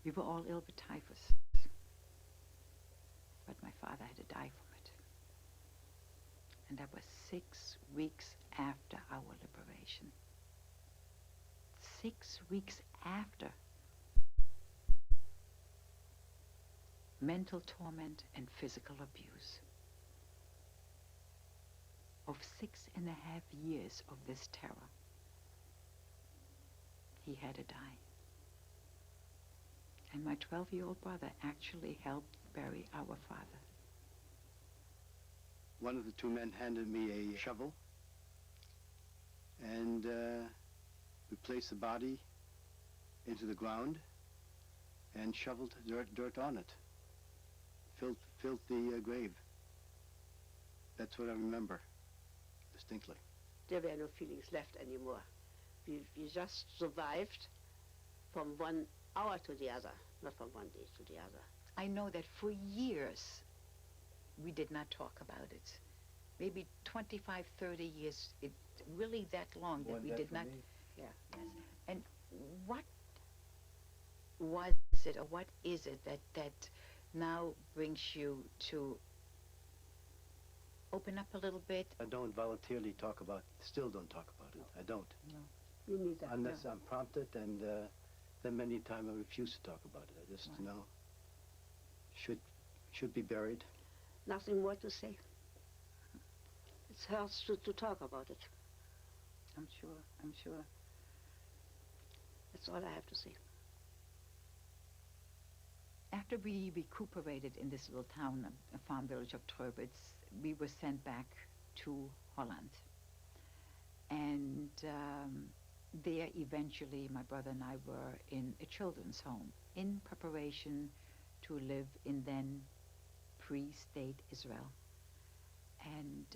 We were all ill with typhus, but my father had to die from it. And that was 6 weeks after our liberation. 6 weeks after. Mental torment and physical abuse. Of 6.5 years of this terror, he had to die. And my 12-year-old brother actually helped bury our father. One of the two men handed me a shovel, and we placed the body into the ground and shoveled dirt on it, filled the grave. That's what I remember distinctly. There were no feelings left anymore. We just survived from 1 hour to the other, not from one day to the other. I know that for years we did not talk about it. Maybe 25, 30 years, it really that long that we did not. Yeah. Yes. And what was it, or what is it that now brings you to open up a little bit? I don't voluntarily talk about, still don't talk about it. I don't. No. Me neither. Unless I'm prompted, and then many times I refuse to talk about it. I just, Right. you know, should be buried. Nothing more to say. It hurts to talk about it. I'm sure. That's all I have to say. After we recuperated in this little town, a farm village of Treubitz, we were sent back to Holland. And there, eventually, my brother and I were in a children's home in preparation to live in then pre-state Israel. And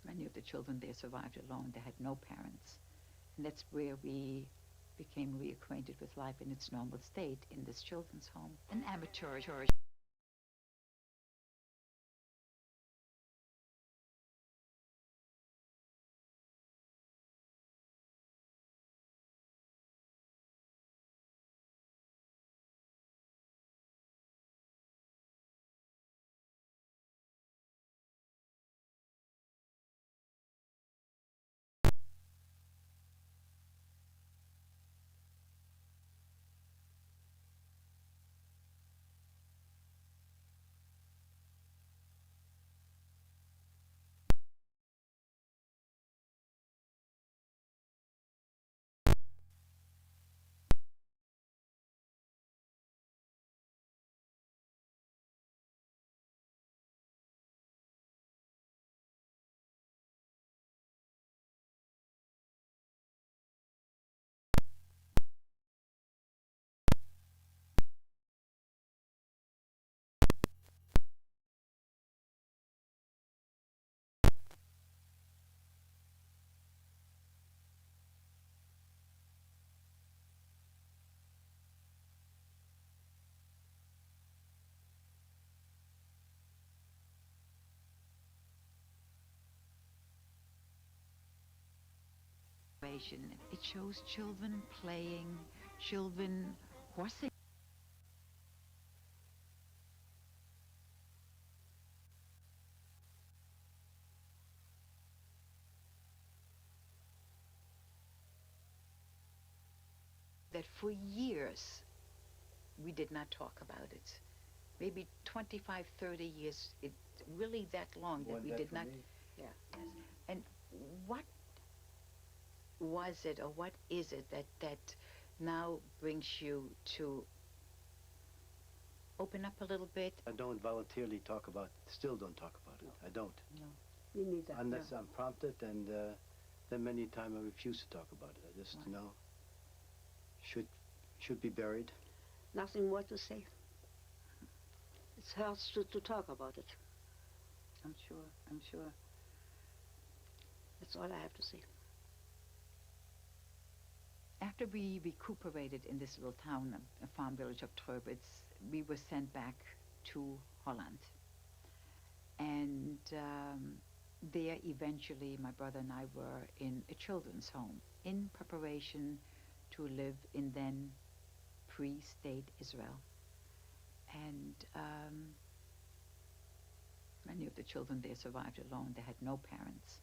many of the children there survived alone. They had no parents. And that's where we became reacquainted with life in its normal state in this children's home. An amateur. It shows children playing, children horsing. That for years we did not talk about it. Maybe 25, 30 years, it really that long that we did not. Yeah. Yes. And what was it, or what is it that now brings you to open up a little bit? I don't voluntarily talk about, still don't talk about it. I don't. No. Me neither. Unless I'm prompted, and then many times I refuse to talk about it. I just, Right. you know, should be buried. Nothing more to say. It hurts to talk about it. I'm sure. That's all I have to say. After we recuperated in this little town, a farm village of Treubitz, we were sent back to Holland. And there, eventually, my brother and I were in a children's home in preparation to live in then Free State Israel. And many of the children there survived alone. They had no parents.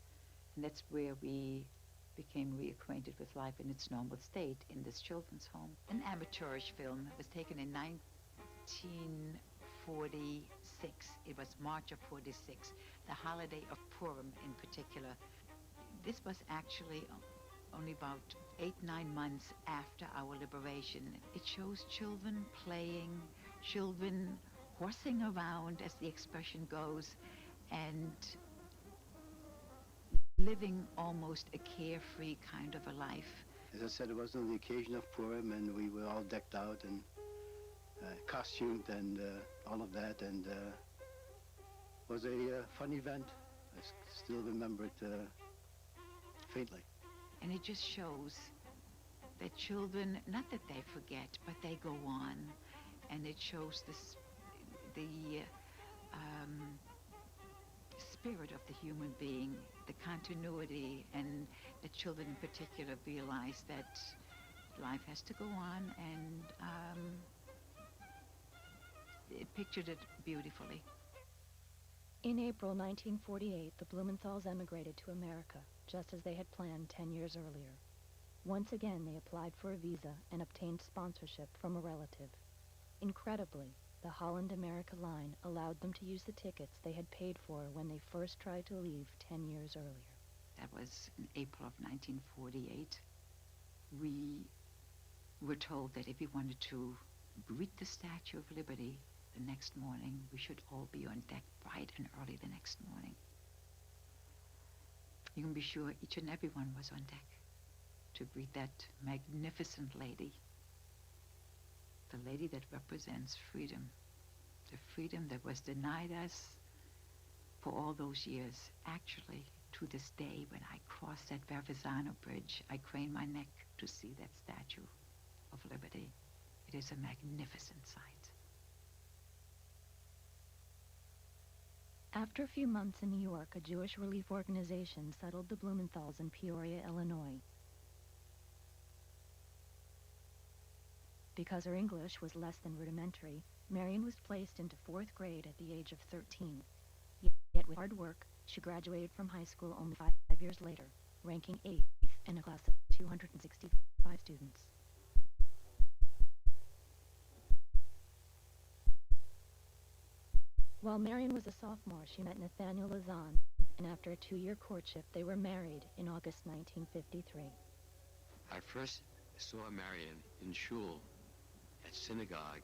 And that's where we became reacquainted with life in its normal state in this children's home. An amateurish film. It was taken in 1946. It was March of 46, the holiday of Purim in particular. This was actually only about 8-9 months after our liberation. It shows children playing, children horsing around, as the expression goes, and living almost a carefree kind of a life. As I said, it was on the occasion of Purim, and we were all decked out and costumed and all of that, and it was a fun event. I still remember it faintly. And it just shows that children, not that they forget, but they go on. And it shows the spirit of the human being, the continuity, and the children in particular realize that life has to go on, and it pictured it beautifully. In April 1948, the Blumenthals emigrated to America, just as they had planned 10 years earlier. Once again, they applied for a visa and obtained sponsorship from a relative. Incredibly, the Holland-America line allowed them to use the tickets they had paid for when they first tried to leave 10 years earlier. That was in April of 1948. We were told that if we wanted to greet the Statue of Liberty the next morning, we should all be on deck bright and early the next morning. You can be sure each and every one was on deck to greet that magnificent lady, the lady that represents freedom, the freedom that was denied us for all those years. Actually, to this day, when I cross that Verrazano Bridge, I crane my neck to see that Statue of Liberty. It is a magnificent sight. After a few months in New York, a Jewish relief organization settled the Blumenthals in Peoria, Illinois. Because her English was less than rudimentary, Marion was placed into 4th grade at the age of 13. Yet with hard work, she graduated from high school only 5 years later, ranking 8th in a class of 265 students. While Marion was a sophomore, she met Nathaniel Lazan, and after a 2-year courtship, they were married in August 1953. I first saw Marion in shul at synagogue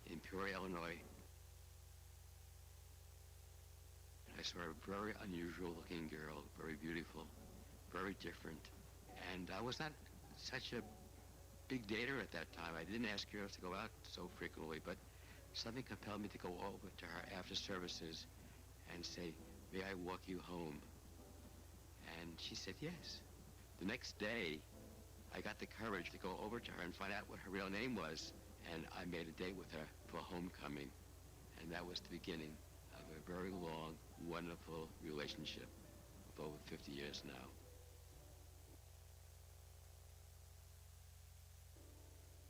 in Peoria, Illinois. I saw a very unusual looking girl, very beautiful, very different. And I was not such a big dater at that time. I didn't ask girls to go out so frequently, but something compelled me to go over to her after services and say, "May I walk you home?" And she said yes. The next day, I got the courage to go over to her and find out what her real name was, and I made a date with her for homecoming. And that was the beginning of a very long, wonderful relationship of over 50 years now.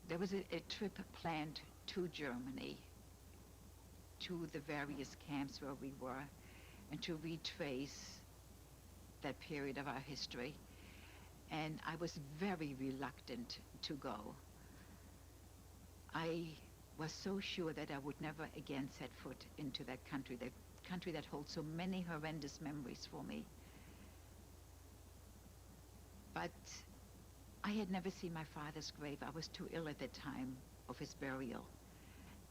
There was a trip planned to Germany, to the various camps where we were, and to retrace that period of our history. And I was very reluctant to go. I was so sure that I would never again set foot into that country that holds so many horrendous memories for me. But I had never seen my father's grave. I was too ill at the time of his burial.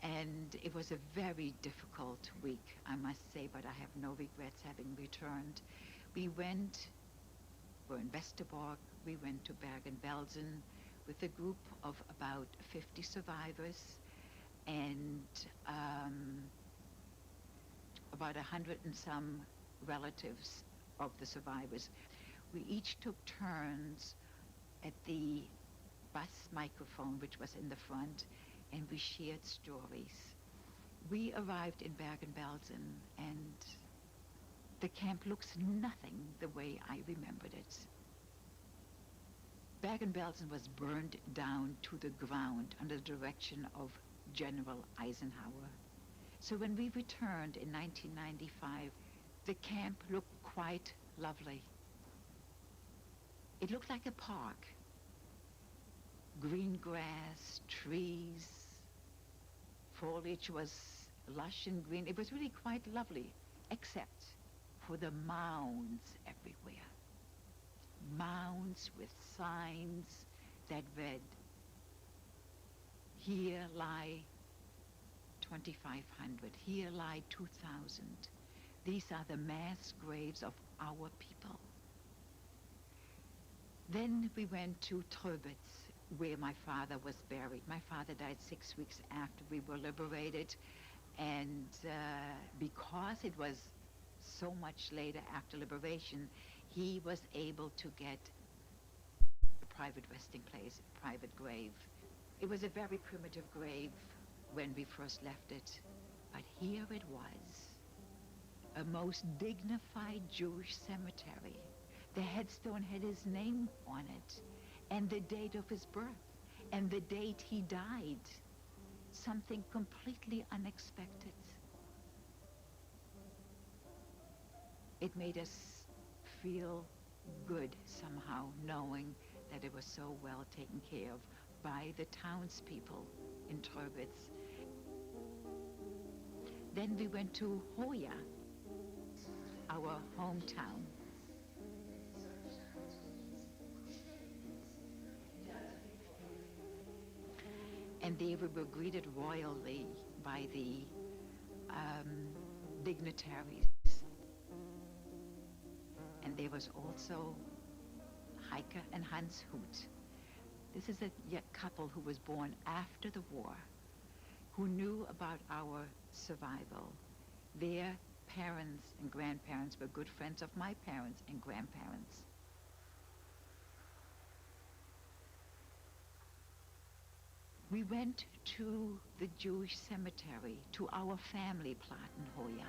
And it was a very difficult week, I must say, but I have no regrets having returned. We were in Westerbork, we went to Bergen-Belsen with a group of about 50 survivors and about 100 and some relatives of the survivors. We each took turns at the bus microphone, which was in the front, and we shared stories. We arrived in Bergen-Belsen, and the camp looks nothing the way I remembered it. Bergen-Belsen was burned down to the ground under the direction of General Eisenhower. So when we returned in 1995, the camp looked quite lovely. It looked like a park. Green grass, trees, foliage was lush and green. It was really quite lovely, except for the mounds everywhere. Mounds with signs that read, "Here lie 2,500, here lie 2,000. These are the mass graves of our people." Then we went to Tröbitz, where my father was buried. My father died 6 weeks after we were liberated, and because it was so much later after liberation, he was able to get a private resting place, a private grave. It was a very primitive grave when we first left it, but here it was, a most dignified Jewish cemetery. The headstone had his name on it, and the date of his birth, and the date he died. Something completely unexpected. It made us feel good somehow, knowing that it was so well taken care of by the townspeople in Tröbitz. Then we went to Hoya, our hometown. And there we were greeted royally by the dignitaries. And there was also Heike and Hans Huth. This is a couple who was born after the war, who knew about our survival. Their parents and grandparents were good friends of my parents and grandparents. We went to the Jewish cemetery, to our family plot in Hoya.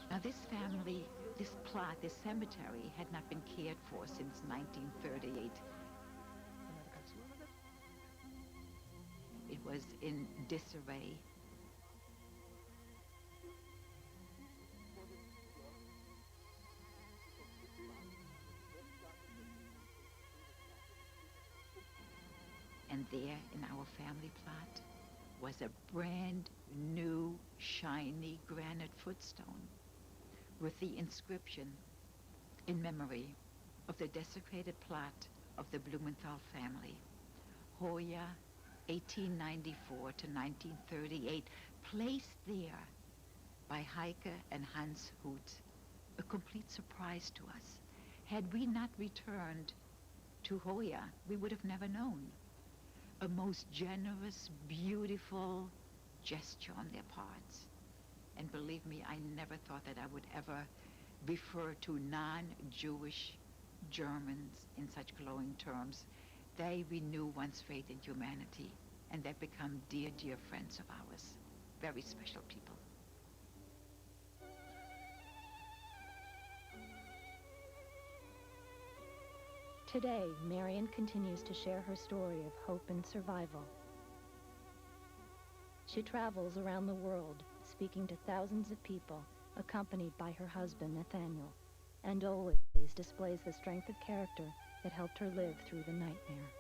Now this family, this plot, this cemetery had not been cared for since 1938. It was in disarray. And there in our family plot was a brand new shiny granite footstone with the inscription in memory of the desecrated plot of the Blumenthal family. Hoya, 1894 to 1938, placed there by Heike and Hans Huth, a complete surprise to us. Had we not returned to Hoya, we would have never known. A most generous, beautiful gesture on their parts. And believe me, I never thought that I would ever refer to non-Jewish Germans in such glowing terms. They renew one's faith in humanity, and they've become dear, dear friends of ours. Very special people. Today, Marion continues to share her story of hope and survival. She travels around the world, speaking to thousands of people, accompanied by her husband, Nathaniel, and always displays the strength of character that helped her live through the nightmare.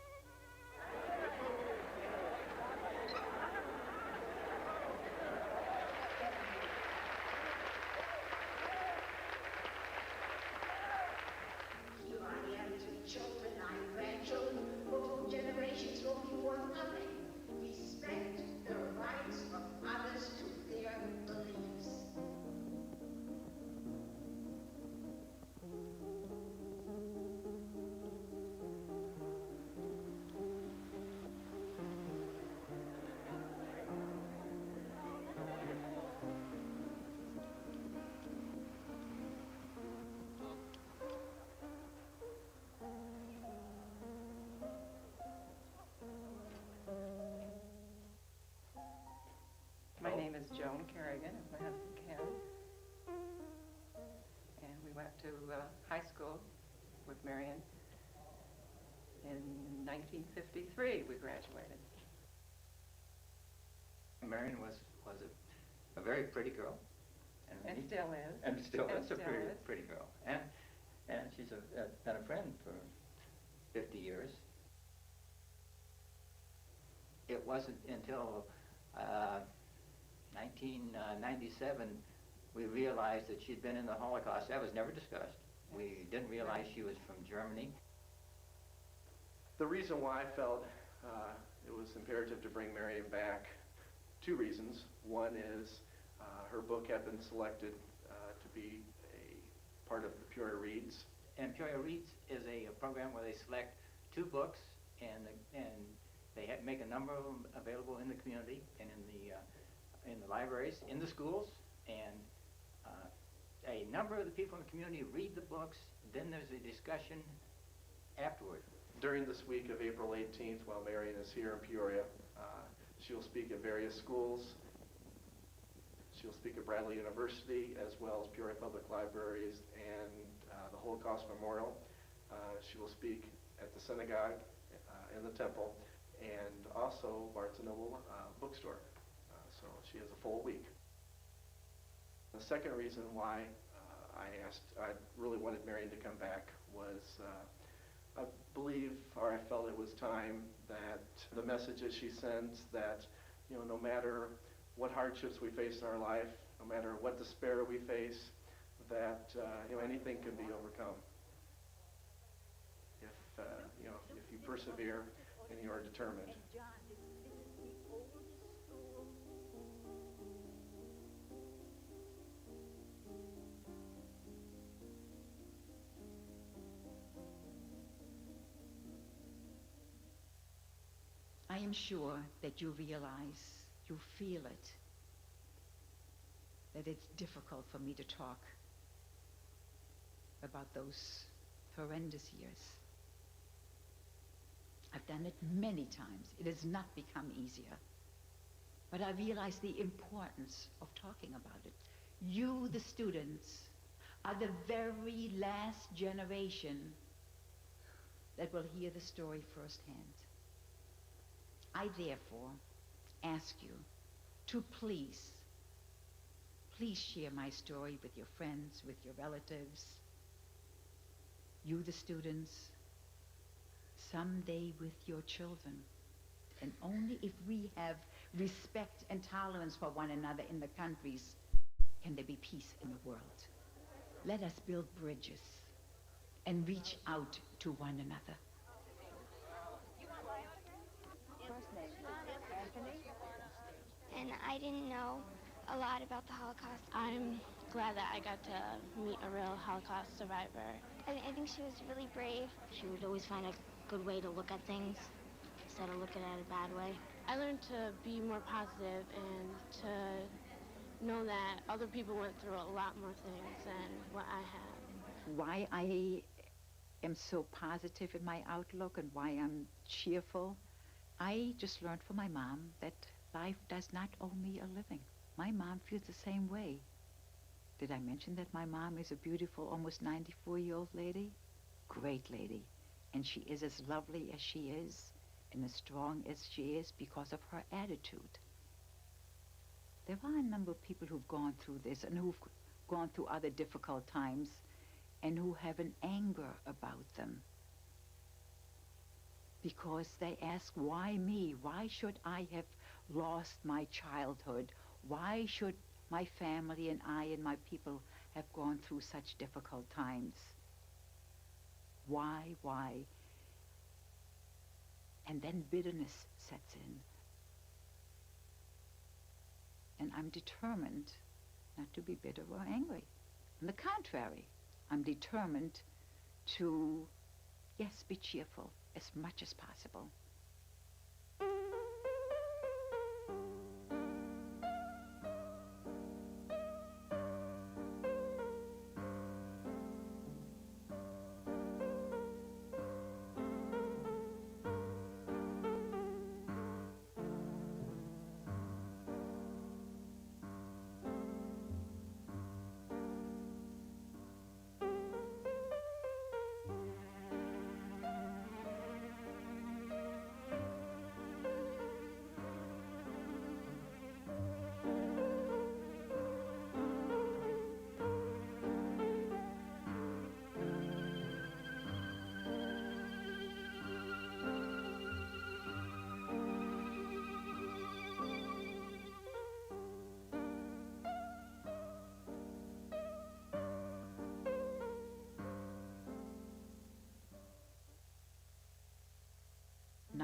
My name is Joan Kerrigan, as my husband Ken. went to high school with Marion. In 1953, we graduated. Marion was a very pretty girl. And still is. And still is a still pretty, is. pretty girl. And she's been a friend for 50 years. It wasn't until 1997 we realized that she'd been in the Holocaust. That was never discussed. We didn't realize she was from Germany. The reason why I felt it was imperative to bring Marion back, two reasons. One is her book had been selected to be a part of the Peoria Reads. And Peoria Reads is a program where they select 2 books and they make a number of them available in the community and in the libraries, in the schools, and a number of the people in the community read the books. Then there's a discussion afterward. During this week of April 18th, while Marion is here in Peoria, she'll speak at various schools. She'll speak at Bradley University, as well as Peoria Public Libraries and the Holocaust Memorial. She will speak at the synagogue and the temple, and also Barnes & Noble bookstore. So she has a full week. The second reason why I really wanted Marion to come back was I believe, or I felt it was time that the message that she sends that, no matter what hardships we face in our life, no matter what despair we face, that, anything can be overcome. If you persevere and you are determined. I am sure that you realize, you feel it, that it's difficult for me to talk about those horrendous years. I've done it many times. It has not become easier. But I realize the importance of talking about it. You, the students, are the very last generation that will hear the story firsthand. I therefore ask you to please share my story with your friends, with your relatives, you the students, someday with your children. And only if we have respect and tolerance for one another in the countries can there be peace in the world. Let us build bridges and reach out to one another. And I didn't know a lot about the Holocaust. I'm glad that I got to meet a real Holocaust survivor. I think she was really brave. She would always find a good way to look at things instead of looking at it a bad way. I learned to be more positive and to know that other people went through a lot more things than what I have. Why I am so positive in my outlook and why I'm cheerful, I just learned from my mom that life does not owe me a living. My mom feels the same way. Did I mention that my mom is a beautiful, almost 94-year-old lady? Great lady. And she is as lovely as she is and as strong as she is because of her attitude. There are a number of people who've gone through this and who've gone through other difficult times and who have an anger about them. Because they ask, why me? Why should I have lost my childhood? Why should my family and I and my people have gone through such difficult times? Why? And then bitterness sets in. And I'm determined not to be bitter or angry. On the contrary, I'm determined to, yes, be cheerful as much as possible.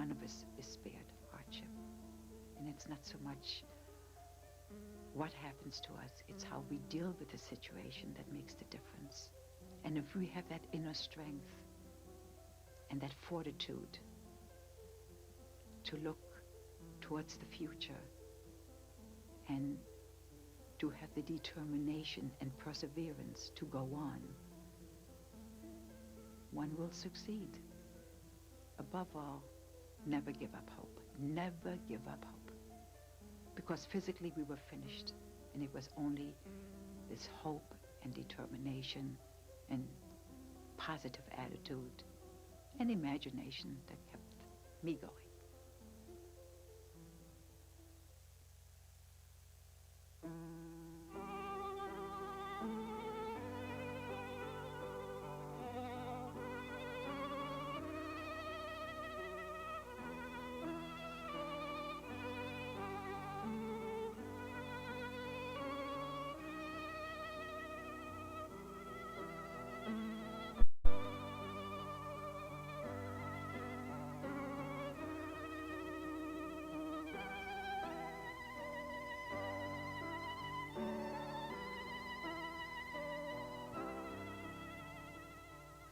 none of us is spared hardship. And it's not so much what happens to us, it's how we deal with the situation that makes the difference. And if we have that inner strength and that fortitude to look towards the future and to have the determination and perseverance to go on, one will succeed. Above all, never give up hope. Never give up hope. Because physically we were finished, and it was only this hope and determination and positive attitude and imagination that kept me going.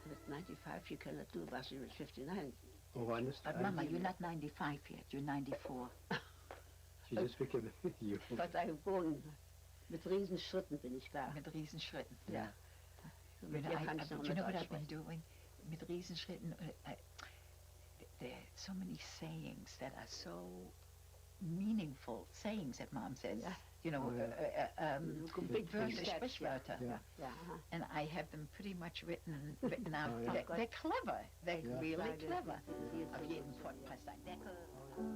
With 95, you cannot do what you with 59. Oh, I understand. But Mama, you're not 95 yet, you're 94. She just became you. Gott sei Dank, mit Riesenschritten bin ich da. Mit Riesenschritten. Ja. So mit dir kann ich noch But you mit know what Deutsch I've been sprechen. doing? Mit Riesenschritten, there are so many sayings that are so meaningful, sayings that Mom says. Yeah. You know, Big Wörter, steps, Sprichwörter. Yeah. Ja, And I have them pretty much written out. Oh, yeah. They're clever. They're Yeah. really Ja, clever. die Auf so- jeden Fall passt ein Deckel zum Beispiel.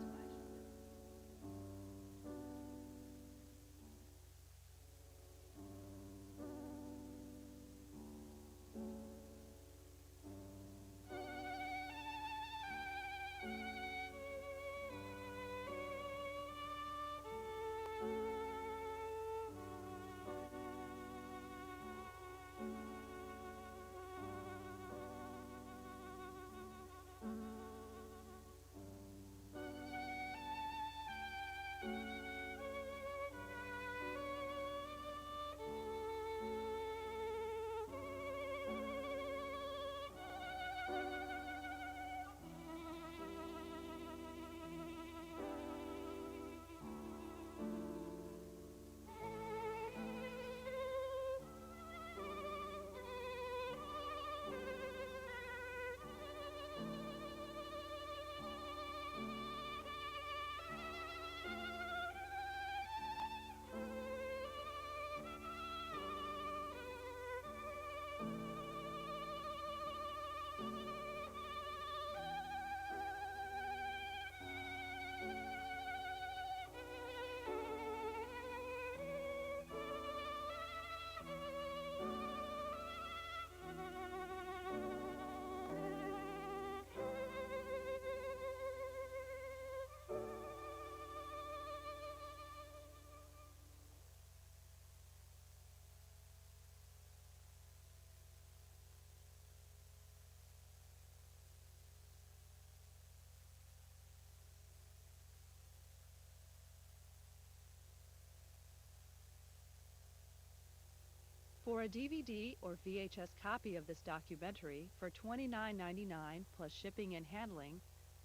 For a DVD or VHS copy of this documentary for $29.99 plus shipping and handling,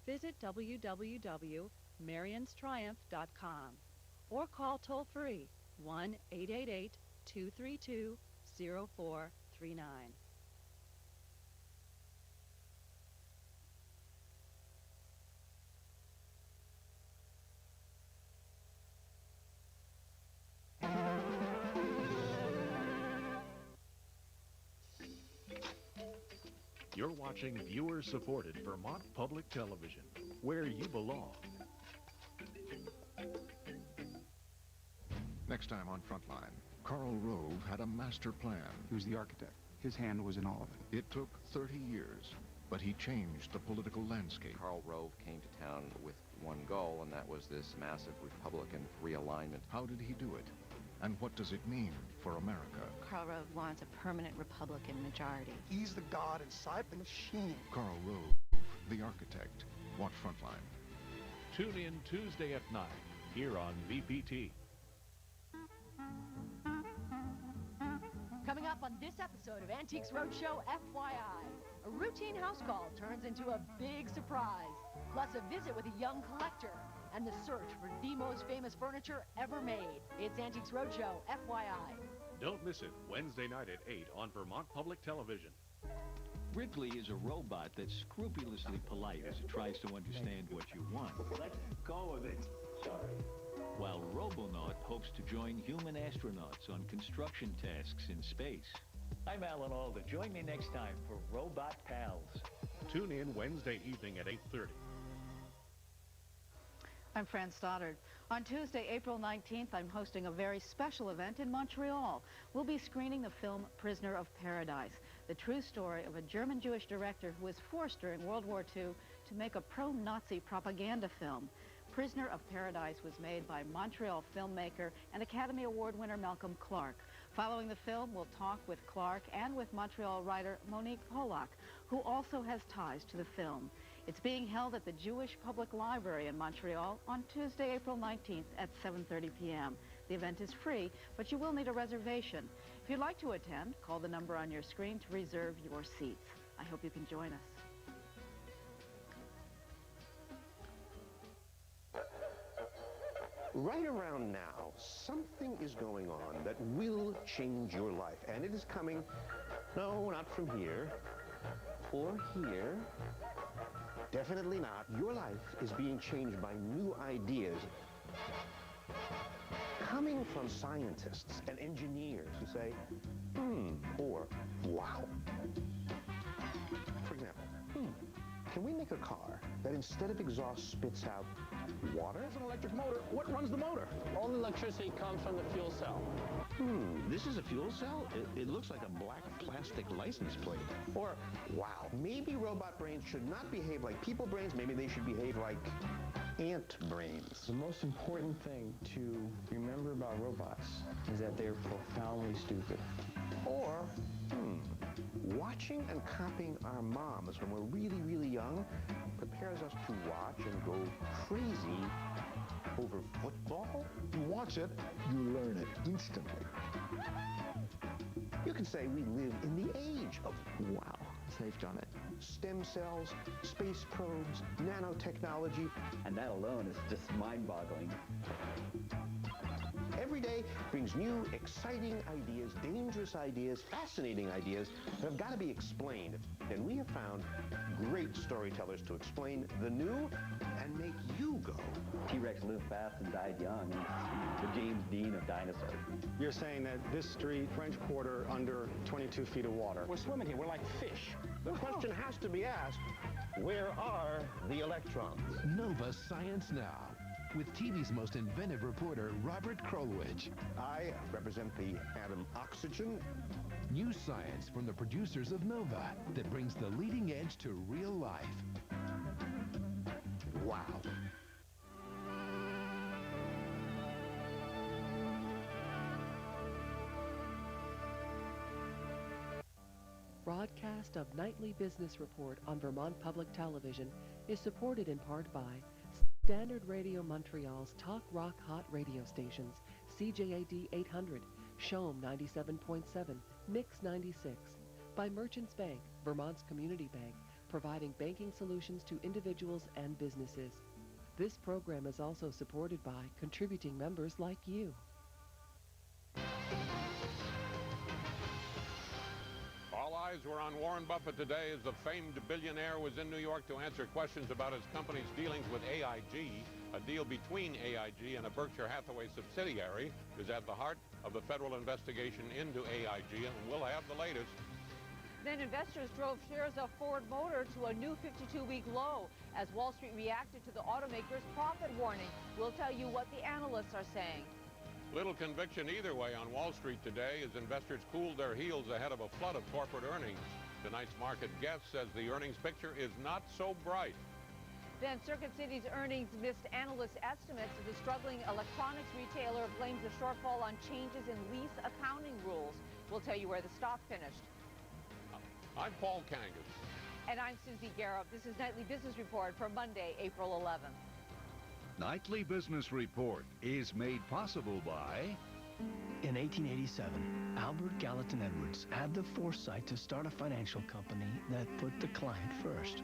visit www.marianstriumph.com or call toll-free 1-888-232-0439. You're watching viewer-supported Vermont Public Television, where you belong. Next time on Frontline, Karl Rove had a master plan. He was the architect. His hand was in all of it. It took 30 years, but he changed the political landscape. Karl Rove came to town with one goal, and that was this massive Republican realignment. How did he do it? And what does it mean for America? Karl Rove wants a permanent Republican majority. He's the god inside the machine. Karl Rove, the architect. Watch Frontline. Tune in Tuesday at 9 here on VPT. Coming up on this episode of Antiques Roadshow FYI, a routine house call turns into a big surprise, plus a visit with a young collector and the search for the most famous furniture ever made. It's Antiques Roadshow FYI. Don't miss it Wednesday night at 8 on Vermont Public Television. Wrigley is a robot that's scrupulously polite as it tries to understand what you want. Let go of it. Sorry. While Robonaut hopes to join human astronauts on construction tasks in space. I'm Alan Alda. Join me next time for Robot Pals. Tune in Wednesday evening at 8:30. I'm Fran Stoddard. On Tuesday, April 19th, I'm hosting a very special event in Montreal. We'll be screening the film Prisoner of Paradise, the true story of a German Jewish director who was forced during World War II to make a pro-Nazi propaganda film. Prisoner of Paradise was made by Montreal filmmaker and Academy Award winner Malcolm Clark. Following the film, we'll talk with Clark and with Montreal writer Monique Polak, who also has ties to the film. It's being held at the Jewish Public Library in Montreal on Tuesday, April 19th at 7:30 p.m. The event is free, but you will need a reservation. If you'd like to attend, call the number on your screen to reserve your seats. I hope you can join us. Right around now, something is going on that will change your life. And it is coming, no, not from here, or here. Definitely not. Your life is being changed by new ideas coming from scientists and engineers who say, or wow. For example, can we make a car that instead of exhaust spits out water? There's an electric motor. What runs the motor? All the electricity comes from the fuel cell. This is a fuel cell? It looks like a black plastic license plate. Or, wow, maybe robot brains should not behave like people brains. Maybe they should behave like ant brains. The most important thing to remember about robots is that they're profoundly stupid. Or, watching and copying our moms when we're really, really young prepares us to watch and go crazy over football. You watch it, you learn it instantly. You can say we live in the age of wow. They've done it. STEM cells, space probes, nanotechnology. And that alone is just mind-boggling. Every day brings new, exciting ideas, dangerous ideas, fascinating ideas that have got to be explained. And we have found great storytellers to explain the new and make you go. T-Rex lived fast and died young. He's the James Dean of dinosaurs. You're saying that this street, French Quarter, under 22 feet of water. We're swimming here. We're like fish. The question has to be asked, where are the electrons? Nova Science Now, with TV's most inventive reporter, Robert Krulwich. I represent the atom oxygen. New science from the producers of Nova that brings the leading edge to real life. Wow. Broadcast of Nightly Business Report on Vermont Public Television is supported in part by Standard Radio Montreal's Talk Rock Hot radio stations, CJAD 800, Shome 97.7, Mix 96, by Merchants Bank, Vermont's community bank, providing banking solutions to individuals and businesses. This program is also supported by contributing members like you. All eyes were on Warren Buffett today as the famed billionaire was in New York to answer questions about his company's dealings with AIG. A deal between AIG and a Berkshire Hathaway subsidiary is at the heart of the federal investigation into AIG, and we'll have the latest. Then investors drove shares of Ford Motor to a new 52-week low as Wall Street reacted to the automaker's profit warning. We'll tell you what the analysts are saying. Little conviction either way on Wall Street today as investors cooled their heels ahead of a flood of corporate earnings. Tonight's market guest says the earnings picture is not so bright. Then Circuit City's earnings missed analyst estimates as the struggling electronics retailer blames the shortfall on changes in lease accounting rules. We'll tell you where the stock finished. I'm Paul Kangas. And I'm Susie Garrett. This is Nightly Business Report for Monday, April 11th. Nightly Business Report is made possible by... In 1887, Albert Gallatin Edwards had the foresight to start a financial company that put the client first.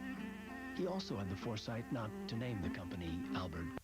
He also had the foresight not to name the company Albert